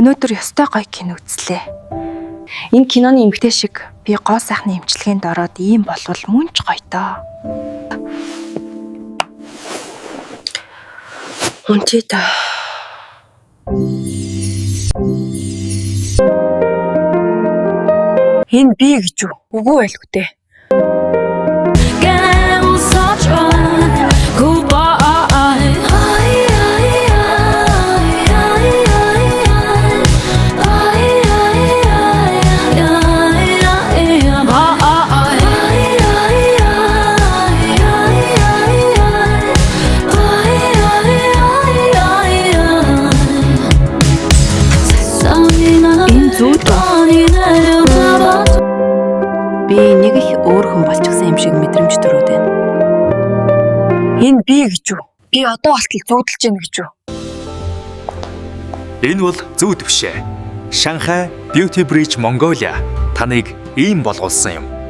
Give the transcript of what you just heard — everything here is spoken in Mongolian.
Өнөөдөр ёстой гоё кино үзлээ. Энэ киноны эмэгтэй шиг би гоо сайхны эмчилгээнд ороод ийм болвол мөн ч гоё доо. Үнтэй да. Энэ би гэж үү? Үгүй байлгүй дээ. Би нэг их өөр хүн болчихсон юм шиг мэдрэмж төрөөд байна. Энэ би гэж үү? Би одоо болтол зүүдэлж байна гэж үү? Энэ бол зөв төвшөө. Шанхай Beauty Bridge Mongolia таныг ийм болгуулсан юм.